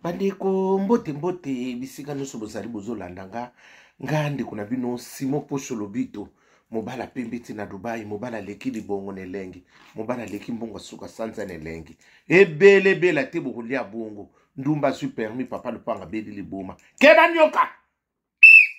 Bandeko mbote mbote bisika nyonso bozali bozolanda nga ndeko na bino Simon Pocho Lobito mobala pembeti na Dubai mobala leki libongo nelengi mobala leki mbongo suka sanza nelengi ebele bela te bokulia bongo ndumba su permis papa lupanga bedi liboma keba nyoka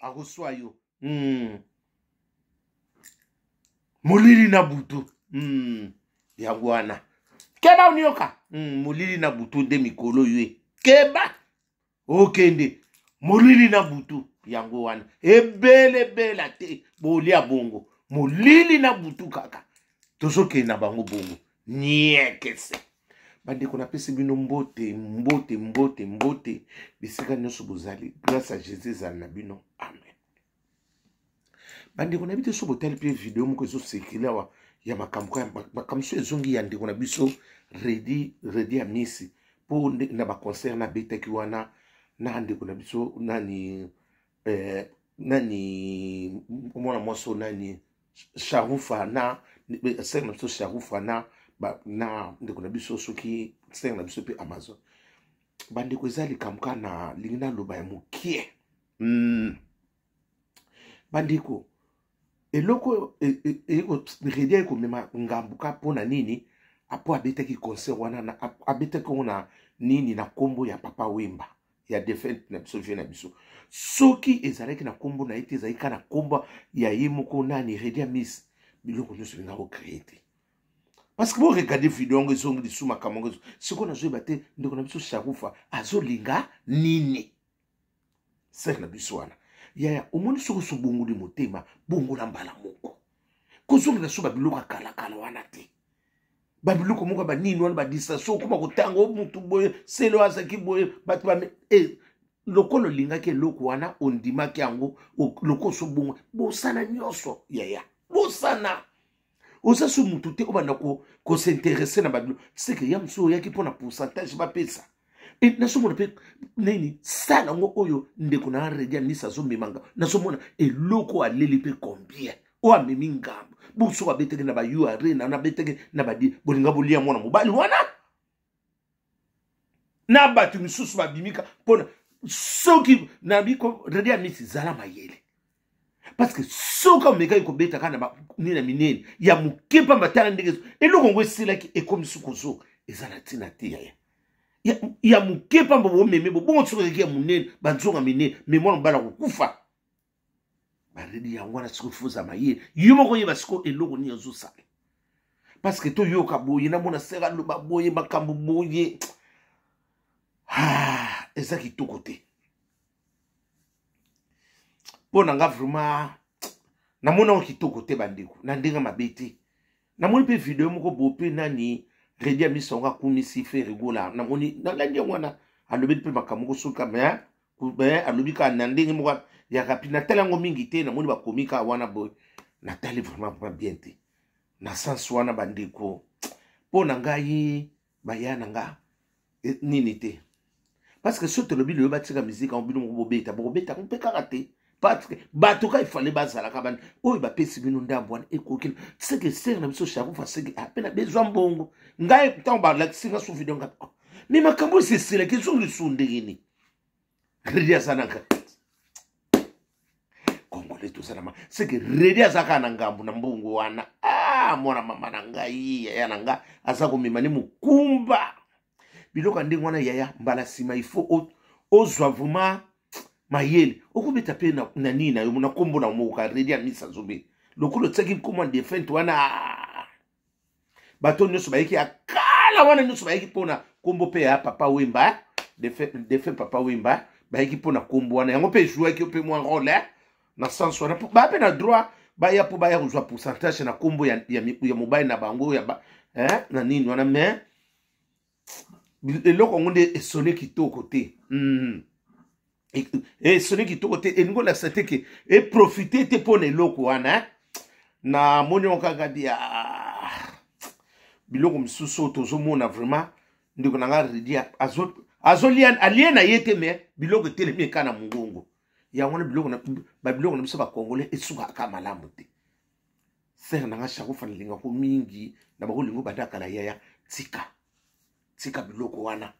akoswa yo molili na butu yango wana keba nyoka molili na butu nde mikolo yue keba okende molili na butu yango wana ebele bela te bolia bongo molili na butu kaka tozoke na bango bongo niekese bandeko napesi bino mbote bisika nyonso bozali grâce à Jésus na bino amen. Bandeko na bito so botali pe video moko ezosirkule awa ya makambo so ezongi ya ndeko na biso redi ya misi po na ba concert na betaki wana na ndeko na biso nani mwana mwaso nani Sharufa na seng na biso Sharufa na ndeko na biso soki seng na biso pe Amazon bandeko ezali kamka na lingina loba ya mukie bandeko eloko redi eko mema ngambuka pona nini apo abetaki concert wana na abetaki na nini na kombo ya Papa Wemba ya defense na biso vie na biso soki ezalaki na kombo na ete ezalika na kombo ya yemoko nani redi ya miss biloko nyonso linga ko créer parce que vous regardez vidéo ngo zongi lisuma kamongo siko na zoeba te ndeko na biso Sharufa azolinga nini c'est na biso wana ya omoni soko so bongo de motema bongo na mbala moko kozongi na so babiloko kala wana te babiloko moko ba nini wana ba distraction kuma kotango mutu boye selo azaki boye batu ba lokolo lingaki eloko wana ondimaki yango loko so bongo bosana nyonso ya bosana oza so mutu te obanda ko s'intéresser na babilo c'est que yamso yaki pona pourcentage ba pesa et na so mona pe nini sala ngo oyo ndeko na redi ya misa zo memanga na so mona eloko aleli pe combien o amemi ngambo buso ka beteke na ba URL na beteke na ba di bolinga bolia mwana mobali wana na batu misusu babimika pona soki na biko redi ya misa zala mayele parce que soka meka ko beta kana ba ni na minene ya mukepa matala ndenge eloko ngo esilaki ekomisukozo ezala tina tia ya mukepa mbo meme bo tsoko ya munene banzonga minene memona mbala kukufa baredi ya ngwana sikufuza maye yumo ko yeba siko eloko ni yozo sa parce que to yoka boye na mona sera lo baboye makambo boye ezaki to côté pona nga vraiment na mona okitoko te bandeko na ndenga mabeti na moni pe video moko bope nani redi ya misonga kumisi fe rigola na moni na landi ngwana alobi pe makambo ko suka mais alobi ka na ndenge moko ya rapide na telango mingi te na moni ba komika wana boy na tali vraiment pas bien te na sens wana bandeko pona ngai bayana nga nini te parce que soto lobi le batika musique en bino bobeta mpe karate parce que batoka il fallait bazala kabane oyo ba pesi bino ndambo wana ekokile c'est que c'est na biso Sharufa c'est que apena besoin bongo ngai tant ba la singa so video ngapa mais makambo c'est la question de sondegini redia sanaka kongole to sana c'est que redia zaka na ngambo na mbongo wana mwana mama na ngai ya nanga azako mimani mukumba biloko ndenge wana yaya mbala sima il faut ozwa vraiment mayele okubeta pe na nini na yo na kombo na moka redi ya misa zobe lokolo tsaki kombo defense wana bato nyonso bayiki akala wana nyonso bayiki pona kombo pe ya Papa Wemba defense Papa Wemba bayiki pona kombo wana yango pe jouer ki pe moi rôle na sens wana ba pe na droit baya po baya kuzwa pourcentage na kombo ya mobile na bango ya na nini wana mais eloko ngonde esone kitoko te et celui qui tokote et nous la c'était que et profiter te pour eloko wana na monyo kaka dia biloko msusu tozo mona vraiment ndiko nanga redia azolian aliena yete me biloko telemi kana mungongo ya wana biloko na biloko na biso ba congolais esuka ka malamu te ser nanga Sharufa linga ko mingi na ba lingo badaka la yaya tika biloko wana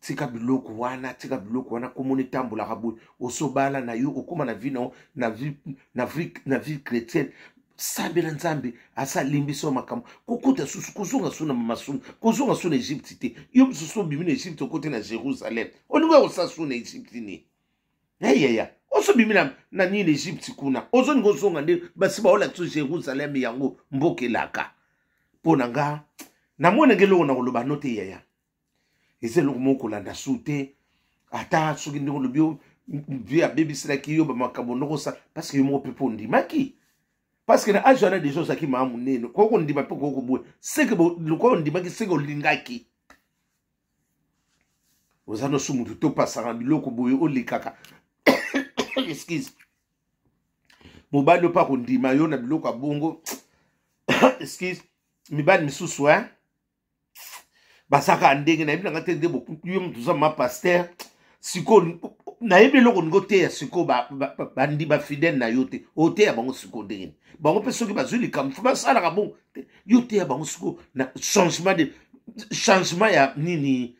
tika biloko wana komoni tambola kabu osobala na yo okoma na vie na vie chrétienne sambela nzambe asa limbiso makambo kokuta susu kuzunga suna mamasuna kuzunga suna Egypte te yo msusu bimi na Egypte kote na Jerusalem oninga osasu na Egypte ni ya oso bimi na ni na Egypte kuna ozo ngozonga nde basi ba ola tso Jerusalem yango mbokelaka pona nga na mwana ngelo na koloba note ya eze lo moko landa sute ata soki ndiko lobio via baby saki yo ba makambo nokosa parce que yo mo pepo ndimaki parce que na ajana des choses qui m'a amené ko ko ndima pe ko ko boue c'est que le ko ndima ki c'est ko lingaki ozano sumu to pasanga biloko boye o likaka excuse mobalo pa ko ndima yo na biloko bongo excuse mibali misusu basaka ndenge na ibina ngate ndebo yo mtu za ma pasteur siko na yebe loko ngote ya siko bandi ba fidèle na yote ote ya bango siko ndenge bango pe soki bazuli kam fuma sala ka bon yote ya bango siko na changement ya nini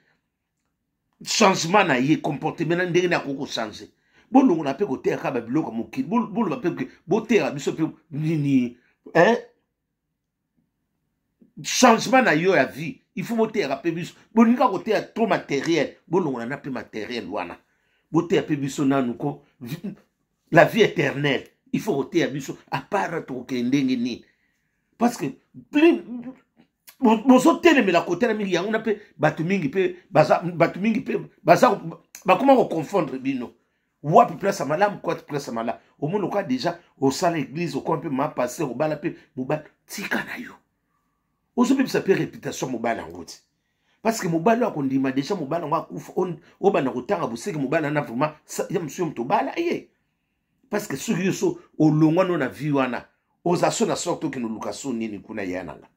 changement na ye comportement ndenge na koko changer bolongo na pe kote ya ka ba biloko mokili bolo ba pe bote ya biso pe nini changement na yo ya vie il faut monter à pébiso boninga côté à trop matériel bolongo na pe matériel wana bote à pébiso nanu ko la vie éternelle il faut monter à biso à part to kendenge ni parce que boso tele me la côté na mingi yango na pe batu mingi pe baza ba comment on confondre bino wapi place malamu quoi place malamu au moins le cas déjà au salle église au coin peu ma passer au bala pe mobala tika na yo aujourd'hui ça peut réputation mobala ngoti parce que mobala akondima déjà mobala ngwa kufa on bana kotanga buseke mobala na vraiment ya monsieur mtobala ye parce que sur yoso olongwa no na vie wana ozaso na sorte que no lukaso nini kuna yananga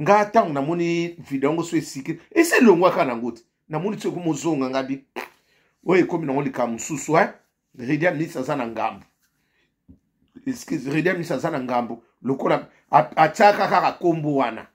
nga tangu na moni video ngo so esiki ese longwa kana ngoti na moni tse ko mozonga ngabi oye komi na ngoli kamususu redia misa sana ngambo excuse redia misa sana ngambo lokola ataka kaka kombo wana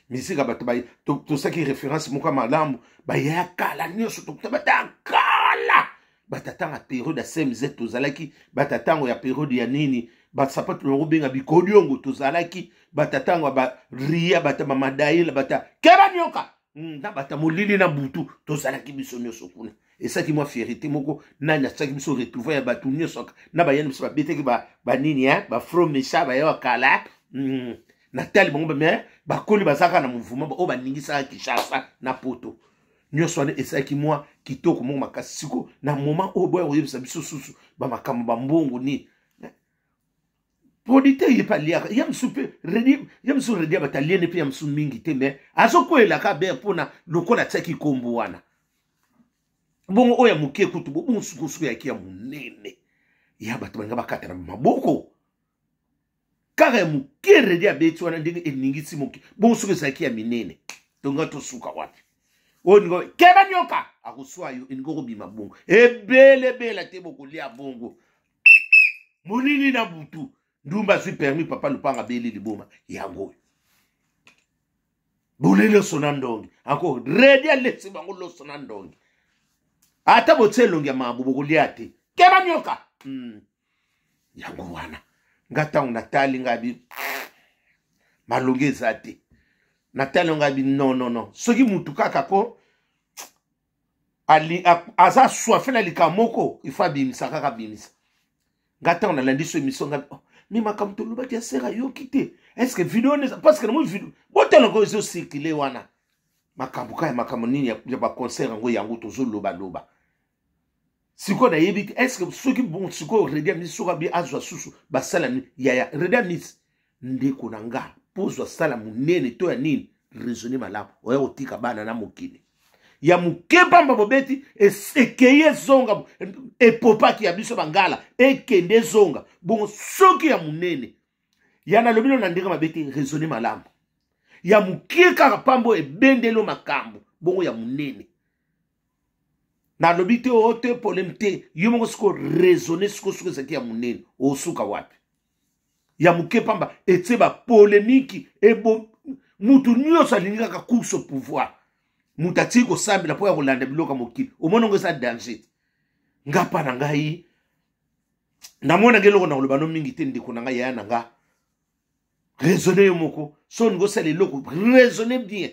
misika bato ba to saki référence moka malamu ba yakala nyoso to batakala batatanga période ya CMZ to zalaki batatango ya période ya nini basapato no benga bikodiongo to zalaki batatango ba ria batama madaila bata keba nyoka na bata molili na butu to zalaki biso nyoso kuna et ça qui moi fierté moko nanya saki biso retrouver ya batu nyoso na ba yeni biso ba beteki ba nini ba from mesha ba yo kala Nathalie bongo me ba koli bazaka na mouvement o ba ningisa Kinshasa na poto nyoso ne esaki moi kitoko mo makasi siko na moment o boy oyebisa biso susu ba makambo ba mbongo ni podite ye pa lia yam soupe redi yam so redi ba talienne pe yam su mingi te me azoko elaka be pona lokola tsaki kombo wana bongo oya mukie kutu bongo suku ya kia munene ya bato banga bakata na maboko kaka mukie redi abeti wana ndenge eningisi mukie bongo suku zaki ya minene tonga to suka wapi oningo keba nyoka akuswa yo ingo bima bongo ebele te boko lia bongo munini na butu ndumba si permis papa lupanga beli liboma yango bolele sonandongi encore redi alexi bango lo sonandongi ata botselongi ya mabubo kuliate keba nyoka yango wana ngata unatali ngabi malongeza te natali ngabi non soki mutu kaka ko ali aza soifela likamoko ifa bimisa kaka bimisa ngata on a landiso émission ngabi mi makamto lobaki ya sera yo kite est-ce que vidéo ne parce que mo vidéo botelo ko zo circuler wana makambuka ya makambo nini ya ba concert ngo yango tozo loba siko na yebi est-ce que soki bon siko redia mi soka bi azwa susu basala ni ya redia mi ndeko na nga pozwa sala munene to ya nini raisonner malamu oya otika bana na mokili ya mukepa mbabobeti ekeye zonga epopaki ya biso bangala ekende zonga bongo soki ya munene ya na lobilo na ndenge mabeti raisonner malamu ya mukeka pambo ebendelo makambo bongo ya munene na lobite ote polemte yomongo siko raisonner siko zaki ya munene osuka wapi ya mukepa mba etseba polémique ebo mutu nyoso alingaka course au pouvoir mutati ko sambi la po ya kolanda biloko mokili omona ngo sa danger ngapa na ngai namona ngeloko na kolobano mingi te ndeko na ngai ya na nga raisonner moko so ngo sala eloko raisonner bien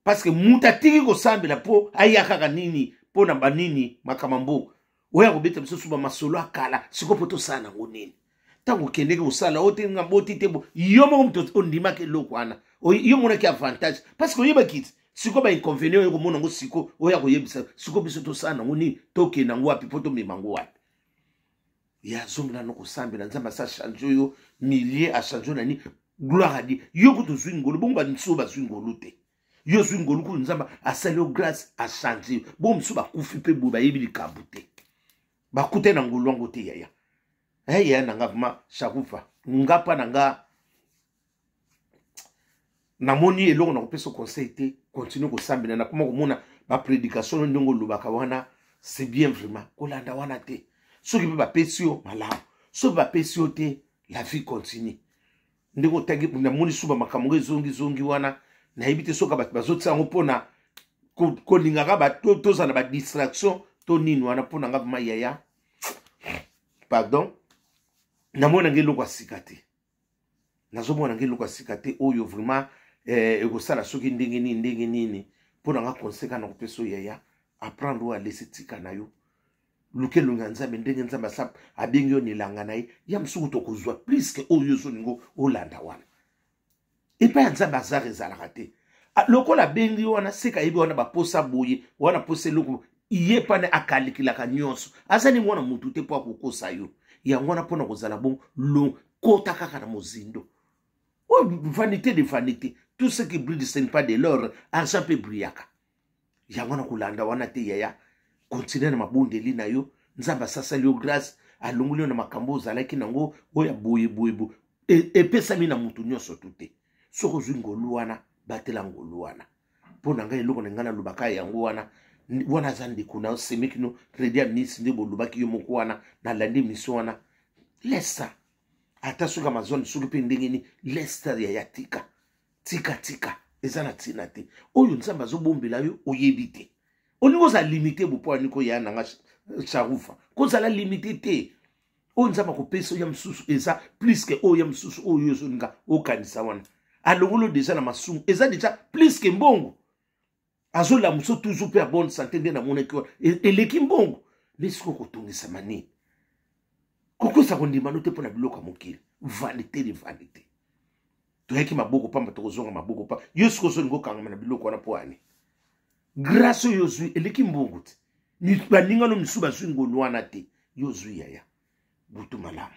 parce que mutati ko sambi la po ayaka ka nini po na banini makamambo oya ko beta biso suba masolo akala siko poto sana ngo nini tango kendeke usala ote ngamboti tebo yo moko mto ondima ke eloko ana yo mona ki avantage parce que yeba kiti siko ba inconvénient yo mona ngo siko oya ko yebisa siko biso to sana ngoni toke na ngwa pipoto memango wapi ya zomla no ko sambela nzamba sa change yo millier a change na ni gloire à Dieu yo ko to zwingolo bomba nsuba zwingolo te yo zwingolo ku nzamba asalo grâce a change bom nsuba kufi pe boba yebi likabute bakute na ngolwango te yaya ya nanga vma shakufa ngapa nanga namoni eloko na kopesa conseil te continue ko sambela na kuma komona ba prédication ndongo lubaka wana c'est bien vraiment kolanda wana te soki pe ba pesio malamu soki ba pesio te la vie continue ndeko tagi namoni suba makamongo zongi wana na ebite soka ba bazotsa ngopona ko lingaka ba toza na ba distraction to nini wana pona ngapa yaya pardon namona ngelo kwa sikate nazomona ngelo kwa sikate oyo vraiment ekosala soki ndenge nini pona nga konseka na kopeso yaya apprendre à laisser tika na yo luke lunga nzambe ndenge nzambe asap abengi yo nilanga na ye ya msuku tokozwa plus que oyo zoningo olanda wana epa ya nzambe azar ezalaka te lokola bengi wana seka yebi wana baposa boye wana posa eloko iye pane akalikilaka nyonso azali mwana mutu te po akokosa yo yango wana mpona kozala bon kota kaka na mozindo oh, vanité de vanité tout ce qui brille ce n'est pas de l'or argent peut brillaka yango wana kolanda wana te yaya continue na mabondeli na yo nzamba sasali yo grâce alongoli yo na makambo ozalaki nango oya boye epesami na mutu nyonso tu te soki ozwi ngolu wana batela ngolu wana mpo na ngai eloko na ngai nalobaka yango wana aza ndeko na osemekino kredi amisi nde bolobaki yo moko wana nalandi mission wana lesa ata soki amazone soki mpe ndenge ni lesa ya tika eza na ntina te oyo nzambe azobombela yo oyebi te oningo ozala limité bopo aniko ya nanga sharufa kozala limité te oyo nzambe akopesa ya mosusu eza plus ke oyo ya mosusu oyo ozoninga okanisa wana alongolo deja na masumu eza deja plus ke mbongo azolamuso toujours mpe ya bonne santé nde namonaki wana eleki mbongo nde sikoyo kotongisama nini kokosa kondima no te mpo na biloko ya mokili vanité de vanité toyaki maboko pamba tokozonga maboko pa yo sikoyo ozoninga okangama na biloko wana mpo ani grâce oyo ozwi eleki mbongo te baningano misu bazwi ngolu wana te yo ozwi yaya butu malamu